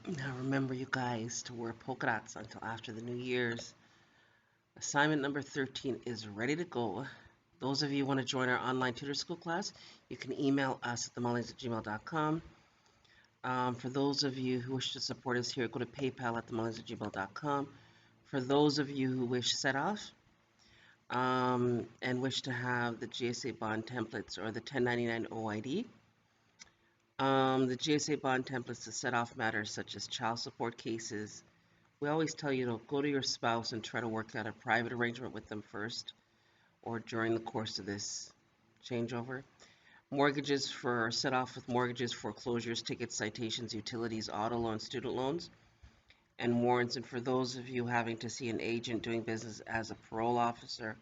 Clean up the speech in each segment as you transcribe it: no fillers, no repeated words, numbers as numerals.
Now remember, you guys, to wear polka dots until after the New Year's. Assignment number 13 is ready to go. Those of you who want to join our online tutor school class, you can email us at themullings@gmail.com. For those of you who wish to support us here, go to PayPal at themullings@gmail.com. For those of you who wish set off and wish to have the GSA bond templates or the 1099 OID, the GSA bond templates to set off matters such as child support cases. We always tell you to go to your spouse and try to work out a private arrangement with them first or during the course of this changeover. Mortgages for set off with mortgages, foreclosures, tickets, citations, utilities, auto loans, student loans, and warrants. And for those of you having to see an agent doing business as a parole officer,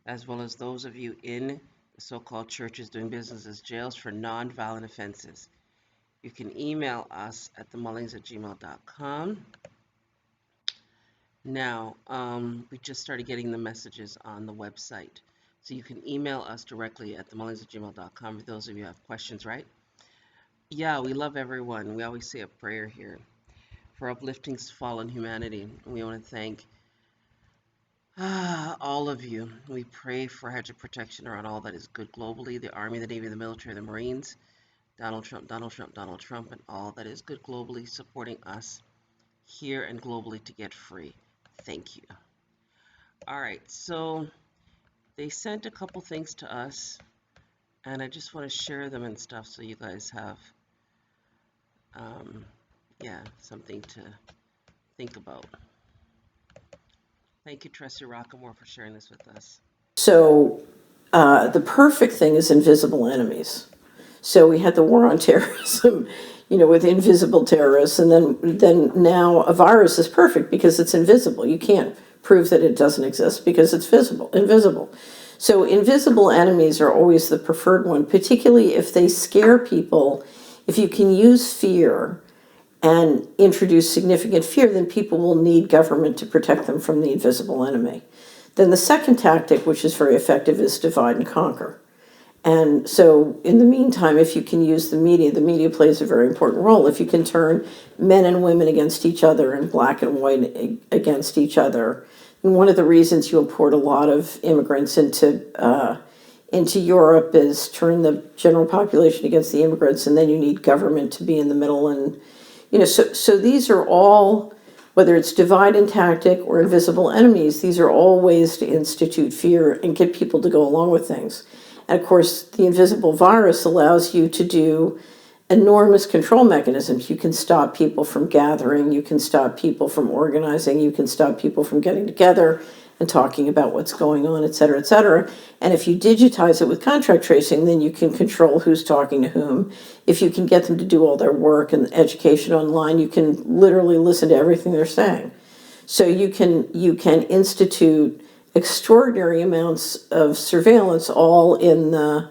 as well as those of you in the so-called churches doing business as jails for non-violent offenses, you can email us at themullings@gmail.com. Now, we just started getting the messages on the website. So you can email us directly at themullings@gmail.com for those of you who have questions, right? Yeah, we love everyone. We always say a prayer here for uplifting fallen humanity. We want to thank all of you. We pray for a hedge of protection around all that is good globally, the Army, the Navy, the military, the Marines, Donald Trump, Donald Trump, Donald Trump, and all that is good globally, supporting us here and globally to get free. Thank you. All right, so they sent a couple things to us, and I just want to share them and stuff so you guys have, something to think about. Thank you, Tressie Rockamore, for sharing this with us. So the perfect thing is invisible enemies. So we had the war on terrorism, with invisible terrorists, and then now a virus is perfect because it's invisible. You can't prove that it doesn't exist because it's invisible. So invisible enemies are always the preferred one, particularly if they scare people. If you can use fear and introduce significant fear, then people will need government to protect them from the invisible enemy. Then the second tactic, which is very effective, is divide and conquer. And so in the meantime, if you can use the media plays a very important role. If you can turn men and women against each other and black and white against each other. And one of the reasons you import a lot of immigrants into Europe is turn the general population against the immigrants, and then you need government to be in the middle. And so these are all, whether it's divide and tactic or invisible enemies, these are all ways to institute fear and get people to go along with things. And of course, the invisible virus allows you to do enormous control mechanisms. You can stop people from gathering, you can stop people from organizing, you can stop people from getting together and talking about what's going on, et cetera, et cetera. And if you digitize it with contact tracing, then you can control who's talking to whom. If you can get them to do all their work and education online, you can literally listen to everything they're saying. So you can institute extraordinary amounts of surveillance, all in the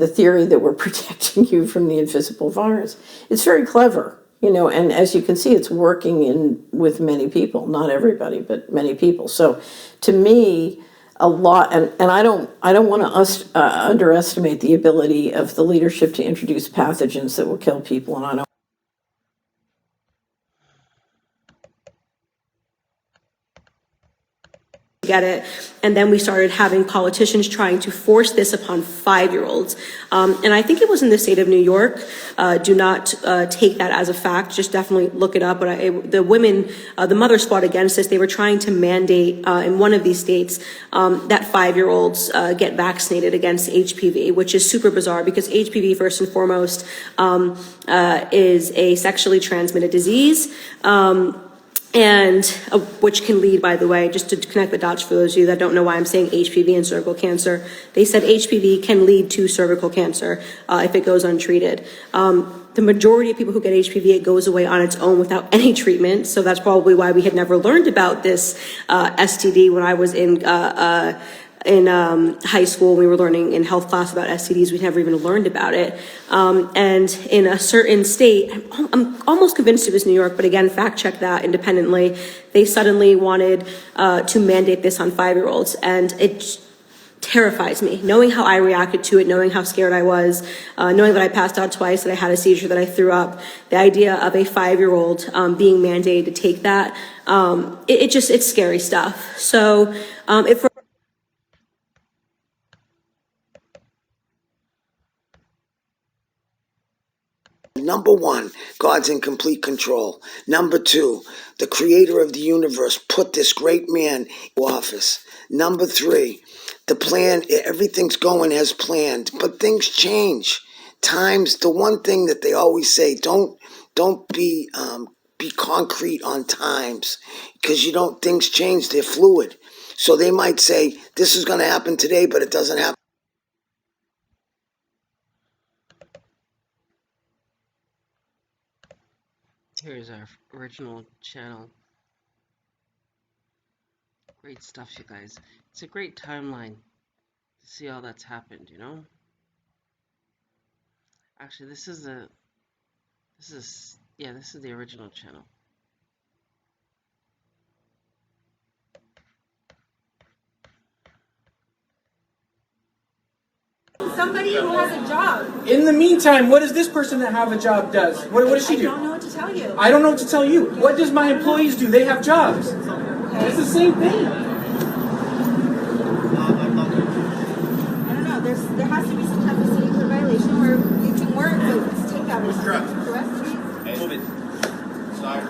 theory that we're protecting you from the invisible virus. It's very clever, and as you can see, it's working with many people, not everybody, but many people. So to me, a lot, and I don't want to underestimate the ability of the leadership to introduce pathogens that will kill people, and I don't get it. And then we started having politicians trying to force this upon 5-year-olds. And I think it was in the state of New York. Do not take that as a fact. Just definitely look it up. But the women, the mothers fought against this. They were trying to mandate in one of these states that 5-year-olds get vaccinated against HPV, which is super bizarre because HPV, first and foremost, is a sexually transmitted disease. And which can lead, by the way, just to connect the dots for those of you that don't know why I'm saying HPV and cervical cancer, they said HPV can lead to cervical cancer if it goes untreated. The majority of people who get HPV, it goes away on its own without any treatment. So that's probably why we had never learned about this STD when I was in high school. We were learning in health class about STDs. We never even learned about it. And in a certain state, I'm almost convinced it was New York, but again, fact check that independently. They suddenly wanted to mandate this on 5-year-olds, and it terrifies me. Knowing how I reacted to it, knowing how scared I was, knowing that I passed out twice, that I had a seizure, that I threw up, the idea of a 5-year-old being mandated to take that, it's scary stuff. So if we're Number one, God's in complete control. Number two, the creator of the universe put this great man in office. Number three, the plan, everything's going as planned, but things change. Times, the one thing that they always say, don't be concrete on times, because things change, they're fluid. So they might say, this is going to happen today, but it doesn't happen. Here's our original channel. Great stuff, you guys. It's a great timeline to see all that's happened, you know? Actually, this is the original channel. Somebody who has a job. In the meantime, what does this person that have a job does? What does she do? I don't know what to tell you. I don't know what to tell you. What does my employees do? They have jobs. Okay. It's the same thing. I don't know. There has to be some type of city code violation where you can work with takeout or something. Correct? Hey, move it. Stop.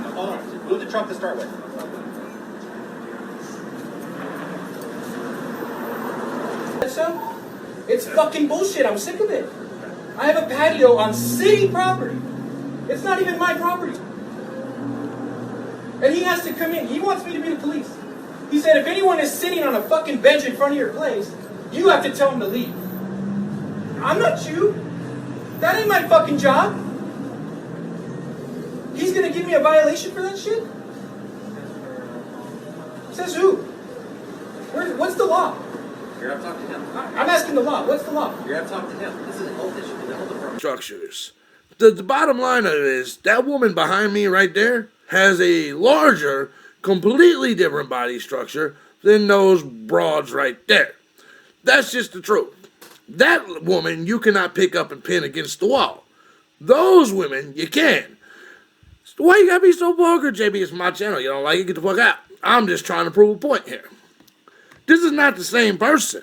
No, hold on. Move the truck to start with. So, it's fucking bullshit. I'm sick of it. I have a patio on city property. It's not even my property. And he has to come in. He wants me to be the police. He said, if anyone is sitting on a fucking bench in front of your place, you have to tell them to leave. I'm not you. That ain't my fucking job. He's gonna give me a violation for that shit? Says who? What's the law? You're going to talk to him. I'm asking the law. What's the law? You're going to talk to him. This is a health issue. The health department. Structures. The bottom line of it is that woman behind me right there has a larger, completely different body structure than those broads right there. That's just the truth. That woman you cannot pick up and pin against the wall. Those women you can. Why you gotta be so vulgar, JB? It's my channel. You don't like it? Get the fuck out. I'm just trying to prove a point here. This is not the same person.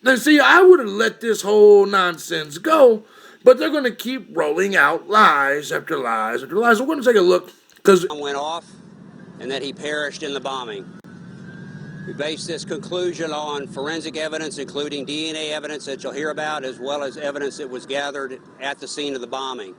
Now, see, I would have let this whole nonsense go, but they're going to keep rolling out lies after lies after lies. So we're going to take a look, because went off and that he perished in the bombing. We base this conclusion on forensic evidence, including DNA evidence that you'll hear about, as well as evidence that was gathered at the scene of the bombing.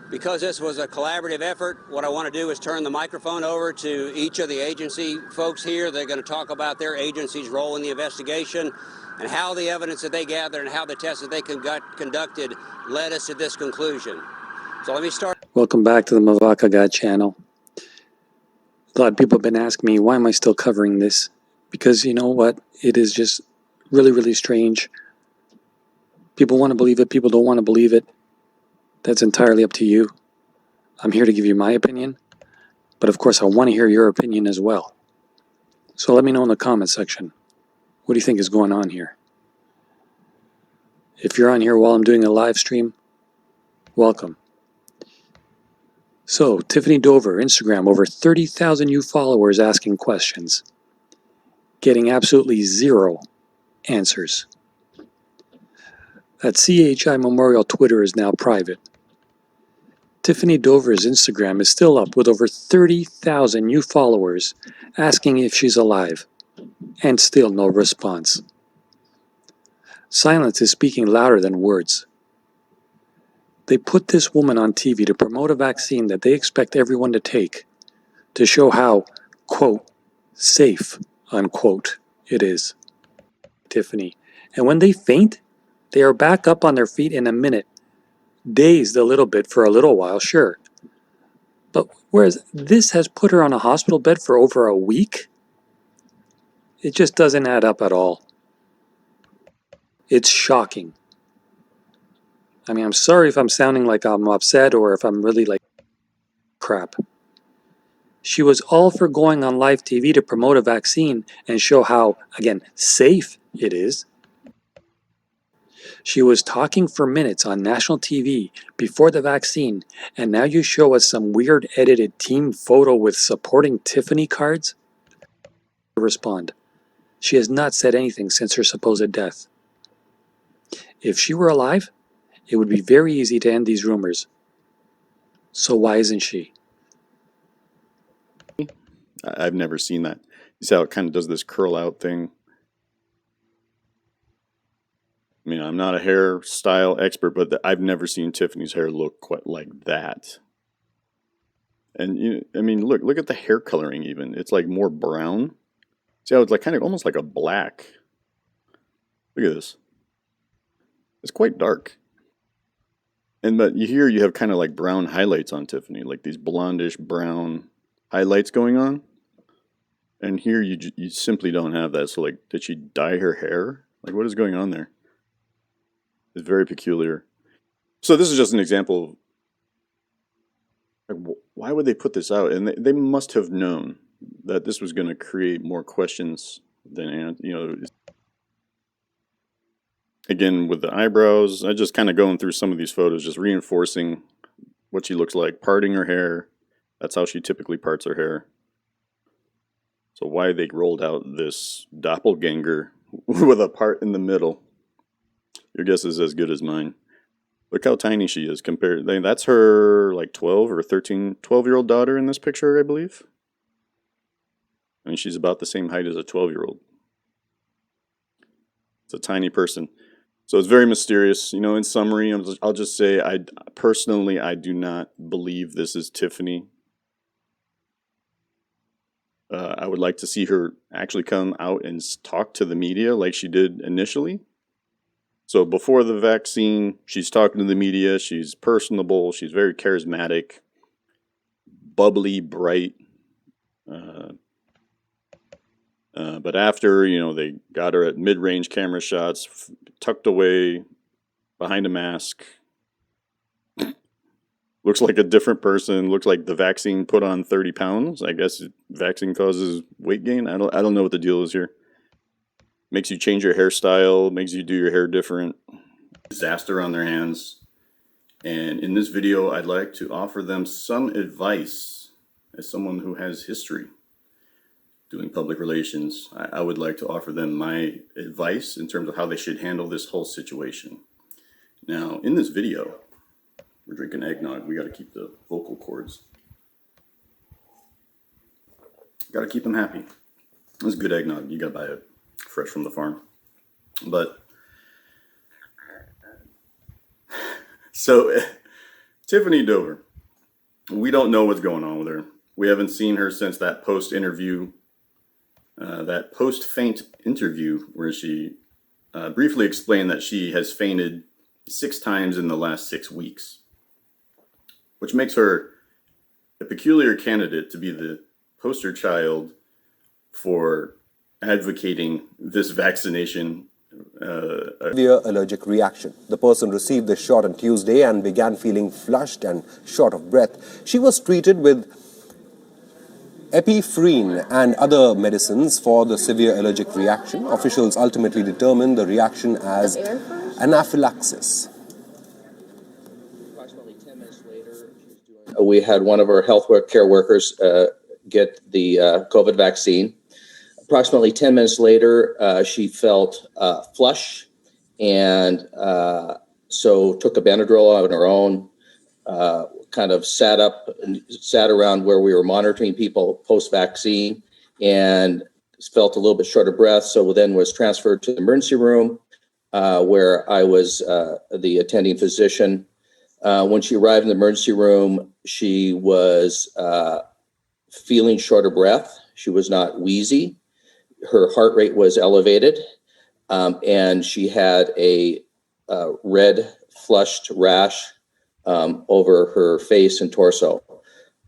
Because this was a collaborative effort, what I want to do is turn the microphone over to each of the agency folks here. They're going to talk about their agency's role in the investigation and how the evidence that they gathered and how the tests that they conducted led us to this conclusion. So let me start. Welcome back to the Mavaka Guy channel. A lot of people have been asking me, why am I still covering this? Because you know what? It is just really, really strange. People want to believe it. People don't want to believe it. That's entirely up to you. I'm here to give you my opinion, but of course I want to hear your opinion as well. So let me know in the comment section. What do you think is going on here? If you're on here while I'm doing a live stream, welcome. So, Tiffany Dover, Instagram, over 30,000 new followers asking questions. Getting absolutely zero answers. That CHI Memorial Twitter is now private. Tiffany Dover's Instagram is still up with over 30,000 new followers asking if she's alive, and still no response. Silence is speaking louder than words. They put this woman on TV to promote a vaccine that they expect everyone to take, to show how, quote, safe, unquote, it is. Tiffany. And when they faint, they are back up on their feet in a minute. Dazed a little bit for a little while, sure. But whereas this has put her on a hospital bed for over a week, it just doesn't add up at all. It's shocking. I mean, I'm sorry if I'm sounding like I'm upset or if I'm really like crap. She was all for going on live TV to promote a vaccine and show how, again, safe it is. She was talking for minutes on national TV before the vaccine, and now you show us some weird edited team photo with supporting Tiffany cards? Respond. She has not said anything since her supposed death. If she were alive, it would be very easy to end these rumors. So why isn't she? I've never seen that. You see how it kind of does this curl out thing? I mean, I'm not a hairstyle expert, but I've never seen Tiffany's hair look quite like that. And I mean, look at the hair coloring even. It's like more brown. See how it's like kind of almost like a black. Look at this. It's quite dark. But you have kind of like brown highlights on Tiffany, like these blondish brown highlights going on. And here you simply don't have that. So like, did she dye her hair? Like, what is going on there? It's very peculiar. So this is just an example of, like, why would they put this out? And they must have known that this was going to create more questions than, again, with the eyebrows, I just kind of going through some of these photos, just reinforcing what she looks like, parting her hair. That's how she typically parts her hair. So why they rolled out this doppelganger with a part in the middle, your guess is as good as mine. Look how tiny she is compared. That's her like 12-year-old daughter in this picture, I believe. I mean, she's about the same height as a 12-year-old. It's a tiny person. So it's very mysterious. In summary, I'll just say, I do not believe this is Tiffany. I would like to see her actually come out and talk to the media like she did initially. So before the vaccine, she's talking to the media. She's personable. She's very charismatic, bubbly, bright. But after, they got her at mid-range camera shots, tucked away behind a mask. Looks like a different person. Looks like the vaccine put on 30 pounds. I guess vaccine causes weight gain. I don't know what the deal is here. Makes you change your hairstyle. Makes you do your hair different. Disaster on their hands. And in this video, I'd like to offer them some advice as someone who has history doing public relations. I would like to offer them my advice in terms of how they should handle this whole situation. Now, in this video, we're drinking eggnog. We got to keep the vocal cords. Got to keep them happy. This is good eggnog. You got to buy it fresh from the farm. But so Tiffany Dover, we don't know what's going on with her. We haven't seen her since that post-faint interview where she briefly explained that she has fainted 6 times in the last 6 weeks, which makes her a peculiar candidate to be the poster child for advocating this vaccination. Severe allergic reaction. The person received the shot on Tuesday and began feeling flushed and short of breath. She was treated with epinephrine and other medicines for the severe allergic reaction. Officials ultimately determined the reaction as anaphylaxis. We had one of our health care workers get the COVID vaccine. Approximately 10 minutes later, she felt flush, and so took a Benadryl on her own, kind of sat around where we were monitoring people post-vaccine, and felt a little bit short of breath, so then was transferred to the emergency room, where I was the attending physician. When she arrived in the emergency room, she was feeling short of breath. She was not wheezy. Her heart rate was elevated, and she had a red flushed rash over her face and torso.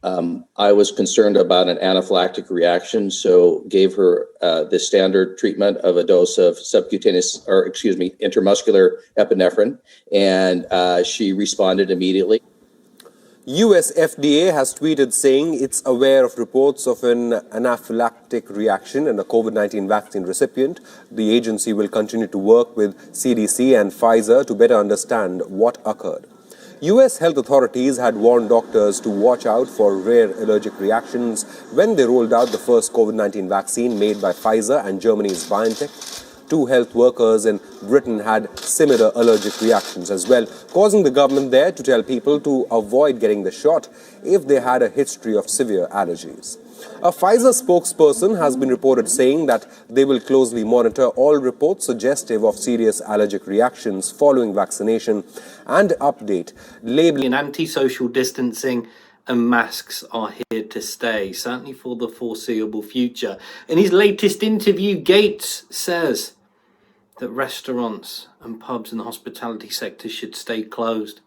I was concerned about an anaphylactic reaction, so gave her the standard treatment of a dose of intramuscular epinephrine, and she responded immediately. US FDA has tweeted saying it's aware of reports of an anaphylactic reaction in a COVID-19 vaccine recipient. The agency will continue to work with CDC and Pfizer to better understand what occurred. US health authorities had warned doctors to watch out for rare allergic reactions when they rolled out the first COVID-19 vaccine made by Pfizer and Germany's BioNTech. 2 health workers in Britain had similar allergic reactions as well, causing the government there to tell people to avoid getting the shot if they had a history of severe allergies. A Pfizer spokesperson has been reported saying that they will closely monitor all reports suggestive of serious allergic reactions following vaccination and update labeling. Anti-social distancing and masks are here to stay, certainly for the foreseeable future. In his latest interview, Gates says that restaurants and pubs and the hospitality sector should stay closed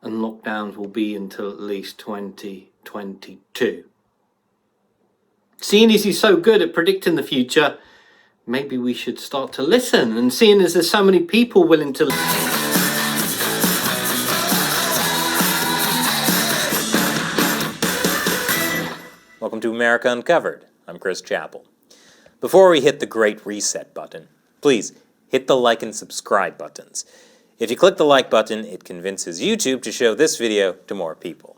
and lockdowns will be until at least 2022. Seeing as he's so good at predicting the future, maybe we should start to listen. And seeing as there's so many people willing to Welcome to America Uncovered. I'm Chris Chappell. Before we hit the Great Reset button, please hit the like and subscribe buttons. If you click the like button, it convinces YouTube to show this video to more people.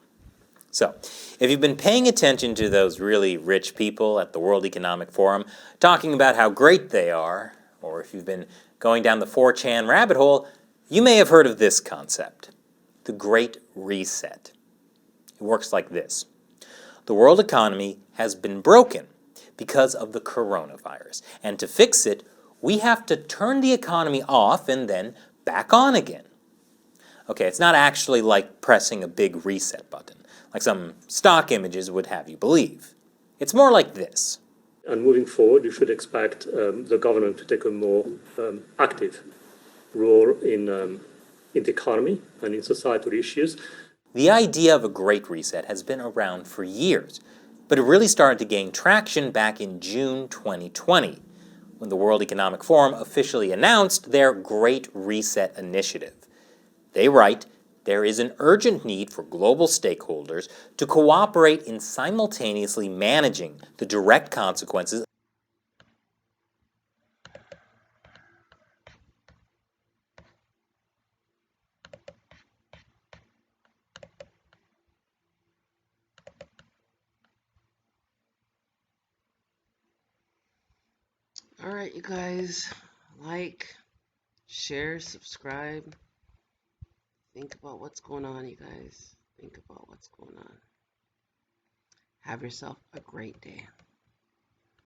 So, if you've been paying attention to those really rich people at the World Economic Forum talking about how great they are, or if you've been going down the 4chan rabbit hole, you may have heard of this concept, the Great Reset. It works like this. The world economy has been broken because of the coronavirus, and to fix it, we have to turn the economy off and then back on again. Okay, it's not actually like pressing a big reset button, like some stock images would have you believe. It's more like this. And moving forward, you should expect the government to take a more active role in the economy and in societal issues. The idea of a Great Reset has been around for years, but it really started to gain traction back in June 2020, when the World Economic Forum officially announced their Great Reset initiative. They write, there is an urgent need for global stakeholders to cooperate in simultaneously managing the direct consequences. All right, you guys, like, share, subscribe. Think about what's going on, you guys. Think about what's going on. Have yourself a great day.